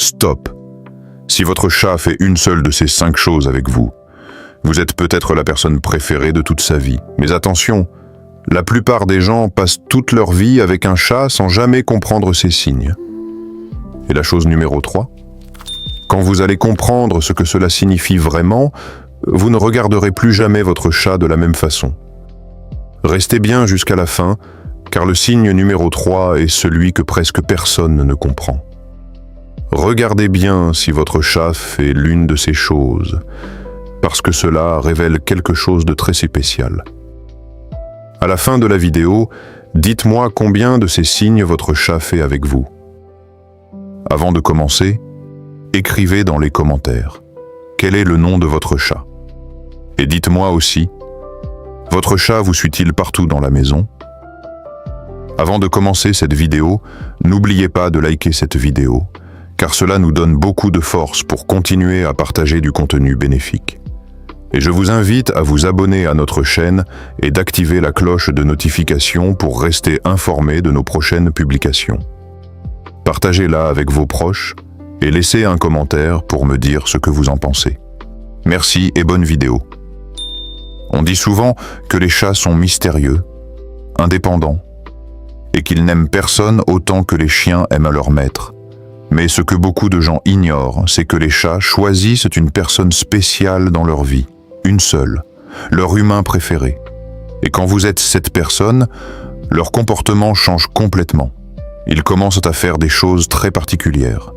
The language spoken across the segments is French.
Stop. Si votre chat fait une seule de ces 5 choses avec vous, vous êtes peut-être la personne préférée de toute sa vie. Mais attention, la plupart des gens passent toute leur vie avec un chat sans jamais comprendre ses signes. Et la chose numéro 3, quand vous allez comprendre ce que cela signifie vraiment, vous ne regarderez plus jamais votre chat de la même façon. Restez bien jusqu'à la fin, car le signe numéro 3 est celui que presque personne ne comprend. Regardez bien si votre chat fait l'une de ces choses, parce que cela révèle quelque chose de très spécial. À la fin de la vidéo, dites-moi combien de ces signes votre chat fait avec vous. Avant de commencer, écrivez dans les commentaires quel est le nom de votre chat. Et dites-moi aussi, votre chat vous suit-il partout dans la maison? Avant de commencer cette vidéo, n'oubliez pas de liker cette vidéo, car cela nous donne beaucoup de force pour continuer à partager du contenu bénéfique. Et je vous invite à vous abonner à notre chaîne et d'activer la cloche de notification pour rester informé de nos prochaines publications. Partagez-la avec vos proches et laissez un commentaire pour me dire ce que vous en pensez. Merci et bonne vidéo. On dit souvent que les chats sont mystérieux, indépendants, et qu'ils n'aiment personne autant que les chiens aiment leur maître. Mais ce que beaucoup de gens ignorent, c'est que les chats choisissent une personne spéciale dans leur vie, une seule, leur humain préféré. Et quand vous êtes cette personne, leur comportement change complètement. Ils commencent à faire des choses très particulières.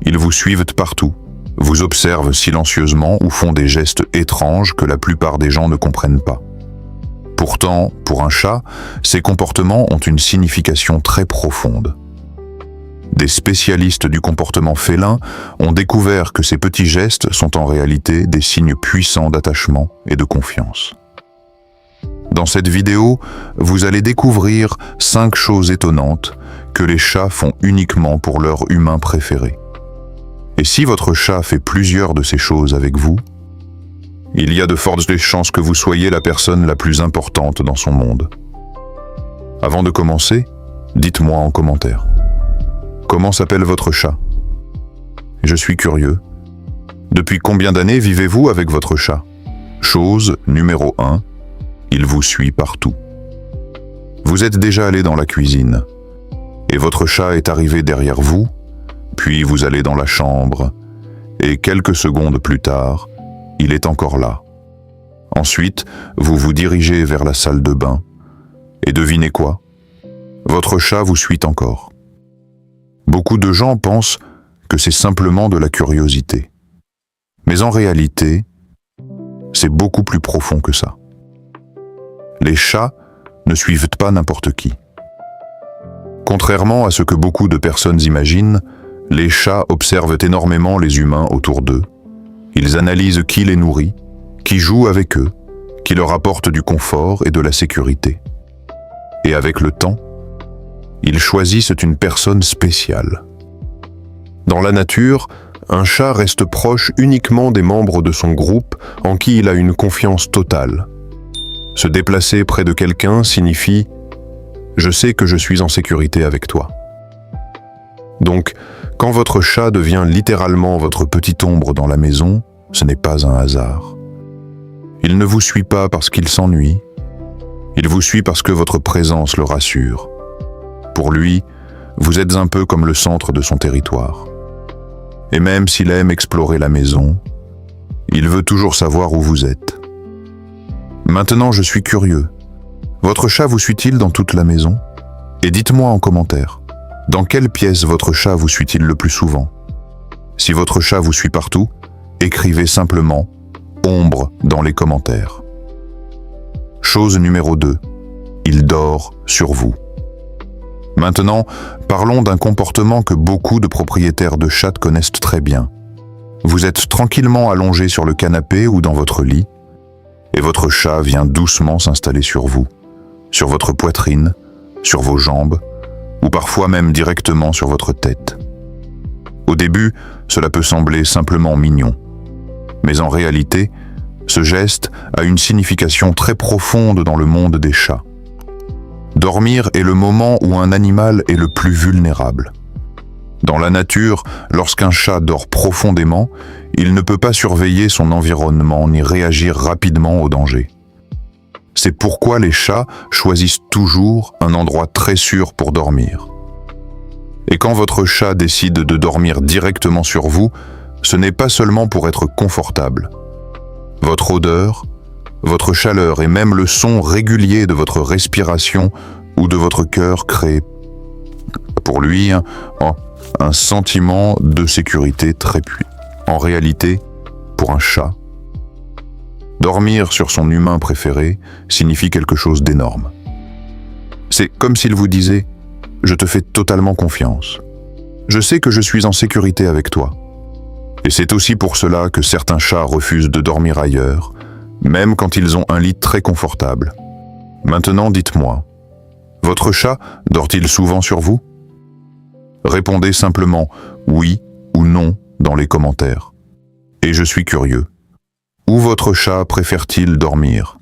Ils vous suivent partout, vous observent silencieusement ou font des gestes étranges que la plupart des gens ne comprennent pas. Pourtant, pour un chat, ces comportements ont une signification très profonde. Des spécialistes du comportement félin ont découvert que ces petits gestes sont en réalité des signes puissants d'attachement et de confiance. Dans cette vidéo, vous allez découvrir 5 choses étonnantes que les chats font uniquement pour leur humain préféré. Et si votre chat fait plusieurs de ces choses avec vous, il y a de fortes chances que vous soyez la personne la plus importante dans son monde. Avant de commencer, dites-moi en commentaire. Comment s'appelle votre chat? Je suis curieux. Depuis combien d'années vivez-vous avec votre chat? Chose numéro 1, il vous suit partout. Vous êtes déjà allé dans la cuisine, et votre chat est arrivé derrière vous, puis vous allez dans la chambre, et quelques secondes plus tard, il est encore là. Ensuite, vous vous dirigez vers la salle de bain, et devinez quoi? Votre chat vous suit encore. Beaucoup de gens pensent que c'est simplement de la curiosité. Mais en réalité, c'est beaucoup plus profond que ça. Les chats ne suivent pas n'importe qui. Contrairement à ce que beaucoup de personnes imaginent, les chats observent énormément les humains autour d'eux. Ils analysent qui les nourrit, qui joue avec eux, qui leur apporte du confort et de la sécurité. Et avec le temps, ils choisissent une personne spéciale. Dans la nature, un chat reste proche uniquement des membres de son groupe en qui il a une confiance totale. Se déplacer près de quelqu'un signifie « je sais que je suis en sécurité avec toi ». Donc, quand votre chat devient littéralement votre petite ombre dans la maison, ce n'est pas un hasard. Il ne vous suit pas parce qu'il s'ennuie, il vous suit parce que votre présence le rassure. Pour lui, vous êtes un peu comme le centre de son territoire. Et même s'il aime explorer la maison, il veut toujours savoir où vous êtes. Maintenant, je suis curieux. Votre chat vous suit-il dans toute la maison? Et dites-moi en commentaire, dans quelle pièce votre chat vous suit-il le plus souvent? Si votre chat vous suit partout, écrivez simplement « ombre » dans les commentaires. Chose numéro 2, il dort sur vous. Maintenant, parlons d'un comportement que beaucoup de propriétaires de chats connaissent très bien. Vous êtes tranquillement allongé sur le canapé ou dans votre lit, et votre chat vient doucement s'installer sur vous, sur votre poitrine, sur vos jambes, ou parfois même directement sur votre tête. Au début, cela peut sembler simplement mignon, mais en réalité, ce geste a une signification très profonde dans le monde des chats. Dormir est le moment où un animal est le plus vulnérable. Dans la nature, lorsqu'un chat dort profondément, il ne peut pas surveiller son environnement ni réagir rapidement au danger. C'est pourquoi les chats choisissent toujours un endroit très sûr pour dormir. Et quand votre chat décide de dormir directement sur vous, ce n'est pas seulement pour être confortable. Votre odeur, votre chaleur et même le son régulier de votre respiration ou de votre cœur créent pour lui un sentiment de sécurité très puissant. En réalité, pour un chat, dormir sur son humain préféré signifie quelque chose d'énorme. C'est comme s'il vous disait « Je te fais totalement confiance. Je sais que je suis en sécurité avec toi. » Et c'est aussi pour cela que certains chats refusent de dormir ailleurs, même quand ils ont un lit très confortable. Maintenant, dites-moi, votre chat dort-il souvent sur vous? Répondez simplement oui ou non dans les commentaires. Et je suis curieux. Où votre chat préfère-t-il dormir?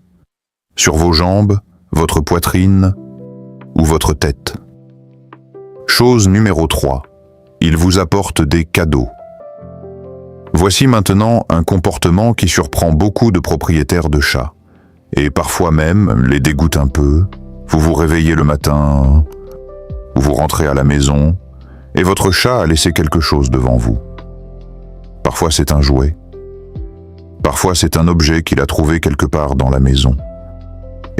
Sur vos jambes, votre poitrine ou votre tête? Chose numéro 3. Il vous apporte des cadeaux. Voici maintenant un comportement qui surprend beaucoup de propriétaires de chats, et parfois même les dégoûte un peu. Vous vous réveillez le matin, vous rentrez à la maison, et votre chat a laissé quelque chose devant vous. Parfois c'est un jouet, parfois c'est un objet qu'il a trouvé quelque part dans la maison.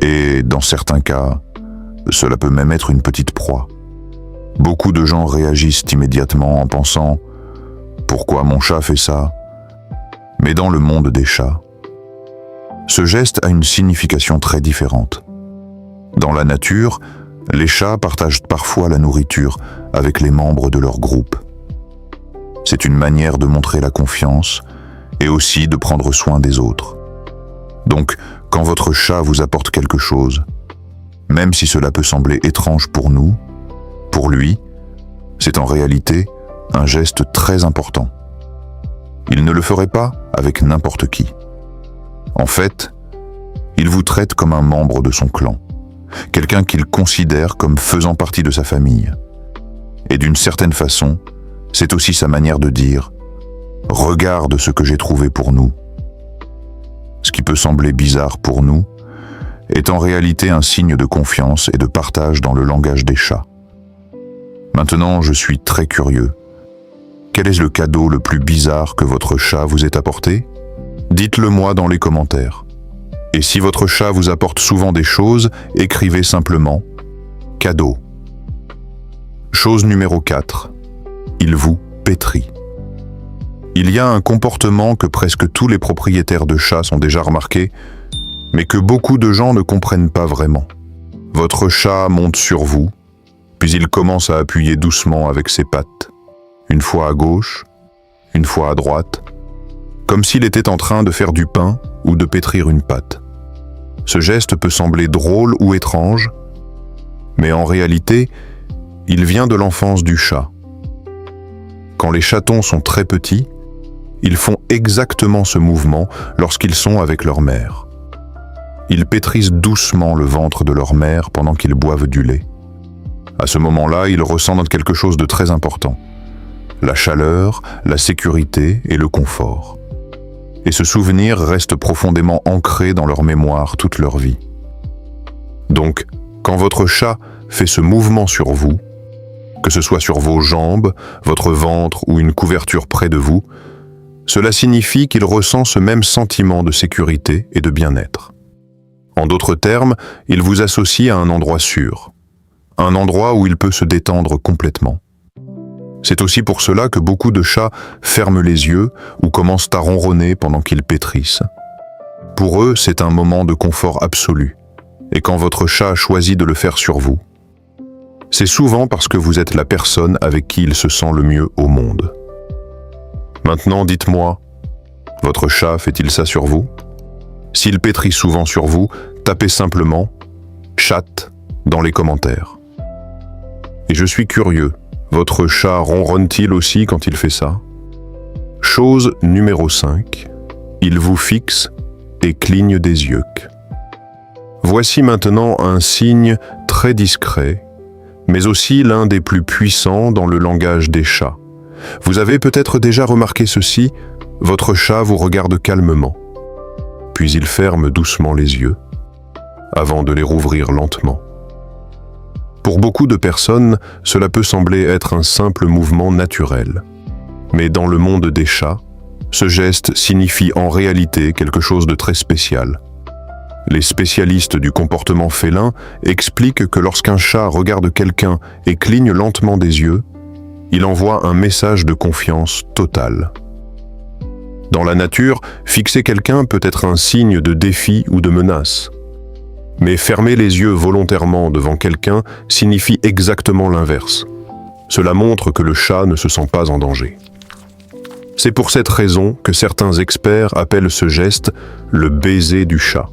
Et dans certains cas, cela peut même être une petite proie. Beaucoup de gens réagissent immédiatement en pensant « Pourquoi mon chat fait ça ?» Mais dans le monde des chats, ce geste a une signification très différente. Dans la nature, les chats partagent parfois la nourriture avec les membres de leur groupe. C'est une manière de montrer la confiance et aussi de prendre soin des autres. Donc, quand votre chat vous apporte quelque chose, même si cela peut sembler étrange pour nous, pour lui, c'est en réalité un geste très important. Il ne le ferait pas avec n'importe qui. En fait, il vous traite comme un membre de son clan, quelqu'un qu'il considère comme faisant partie de sa famille. Et d'une certaine façon, c'est aussi sa manière de dire « Regarde ce que j'ai trouvé pour nous ». Ce qui peut sembler bizarre pour nous est en réalité un signe de confiance et de partage dans le langage des chats. Maintenant, je suis très curieux. Quel est le cadeau le plus bizarre que votre chat vous ait apporté? Dites-le moi dans les commentaires. Et si votre chat vous apporte souvent des choses, écrivez simplement « cadeau ». Chose numéro 4. Il vous pétrit. Il y a un comportement que presque tous les propriétaires de chats ont déjà remarqué, mais que beaucoup de gens ne comprennent pas vraiment. Votre chat monte sur vous, puis il commence à appuyer doucement avec ses pattes, une fois à gauche, une fois à droite, comme s'il était en train de faire du pain ou de pétrir une pâte. Ce geste peut sembler drôle ou étrange, mais en réalité, il vient de l'enfance du chat. Quand les chatons sont très petits, ils font exactement ce mouvement lorsqu'ils sont avec leur mère. Ils pétrissent doucement le ventre de leur mère pendant qu'ils boivent du lait. À ce moment-là, ils ressentent quelque chose de très important: la chaleur, la sécurité et le confort. Et ce souvenir reste profondément ancré dans leur mémoire toute leur vie. Donc, quand votre chat fait ce mouvement sur vous, que ce soit sur vos jambes, votre ventre ou une couverture près de vous, cela signifie qu'il ressent ce même sentiment de sécurité et de bien-être. En d'autres termes, il vous associe à un endroit sûr, un endroit où il peut se détendre complètement. C'est aussi pour cela que beaucoup de chats ferment les yeux ou commencent à ronronner pendant qu'ils pétrissent. Pour eux, c'est un moment de confort absolu. Et quand votre chat choisit de le faire sur vous, c'est souvent parce que vous êtes la personne avec qui il se sent le mieux au monde. Maintenant, dites-moi, votre chat fait-il ça sur vous? S'il pétrit souvent sur vous, tapez simplement « chat » dans les commentaires. Et je suis curieux, votre chat ronronne-t-il aussi quand il fait ça? Chose numéro 5. Il vous fixe et cligne des yeux. Voici maintenant un signe très discret, mais aussi l'un des plus puissants dans le langage des chats. Vous avez peut-être déjà remarqué ceci, votre chat vous regarde calmement, puis il ferme doucement les yeux, avant de les rouvrir lentement. Pour beaucoup de personnes, cela peut sembler être un simple mouvement naturel. Mais dans le monde des chats, ce geste signifie en réalité quelque chose de très spécial. Les spécialistes du comportement félin expliquent que lorsqu'un chat regarde quelqu'un et cligne lentement des yeux, il envoie un message de confiance totale. Dans la nature, fixer quelqu'un peut être un signe de défi ou de menace. Mais fermer les yeux volontairement devant quelqu'un signifie exactement l'inverse. Cela montre que le chat ne se sent pas en danger. C'est pour cette raison que certains experts appellent ce geste le baiser du chat.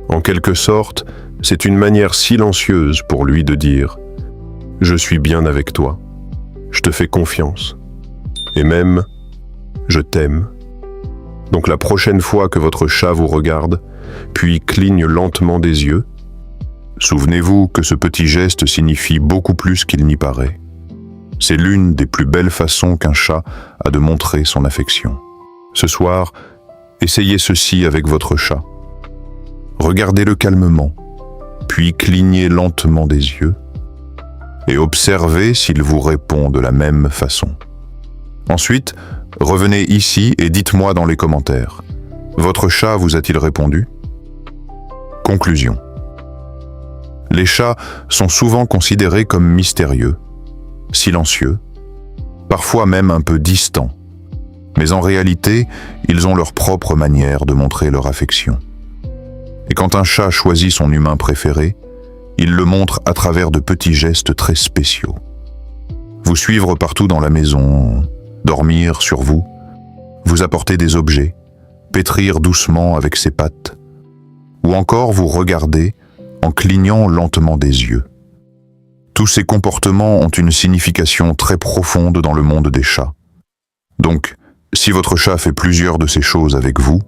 En quelque sorte, c'est une manière silencieuse pour lui de dire « Je suis bien avec toi, je te fais confiance, et même « Je t'aime ». Donc la prochaine fois que votre chat vous regarde, puis cligne lentement des yeux, souvenez-vous que ce petit geste signifie beaucoup plus qu'il n'y paraît. C'est l'une des plus belles façons qu'un chat a de montrer son affection. Ce soir, essayez ceci avec votre chat. Regardez-le calmement, puis clignez lentement des yeux et observez s'il vous répond de la même façon. Ensuite, revenez ici et dites-moi dans les commentaires. Votre chat vous a-t-il répondu? Conclusion. Les chats sont souvent considérés comme mystérieux, silencieux, parfois même un peu distants. Mais en réalité, ils ont leur propre manière de montrer leur affection. Et quand un chat choisit son humain préféré, il le montre à travers de petits gestes très spéciaux. Vous suivre partout dans la maison, dormir sur vous, vous apporter des objets, pétrir doucement avec ses pattes, ou encore vous regarder en clignant lentement des yeux. Tous ces comportements ont une signification très profonde dans le monde des chats. Donc, si votre chat fait plusieurs de ces choses avec vous,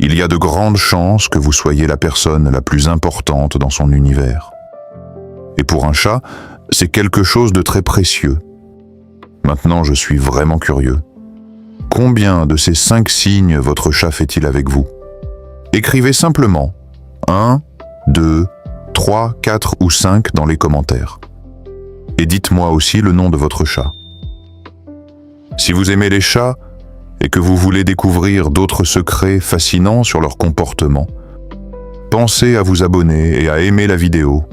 il y a de grandes chances que vous soyez la personne la plus importante dans son univers. Et pour un chat, c'est quelque chose de très précieux. Maintenant, je suis vraiment curieux. Combien de ces 5 signes votre chat fait-il avec vous? Écrivez simplement 1, 2, 3, 4 ou 5 dans les commentaires. Et dites-moi aussi le nom de votre chat. Si vous aimez les chats et que vous voulez découvrir d'autres secrets fascinants sur leur comportement, pensez à vous abonner et à aimer la vidéo.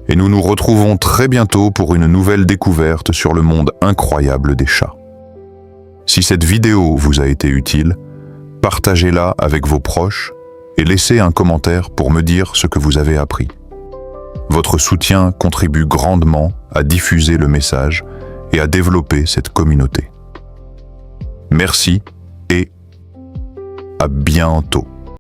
Et nous nous retrouvons très bientôt pour une nouvelle découverte sur le monde incroyable des chats. Si cette vidéo vous a été utile, partagez-la avec vos proches et laissez un commentaire pour me dire ce que vous avez appris. Votre soutien contribue grandement à diffuser le message et à développer cette communauté. Merci et à bientôt.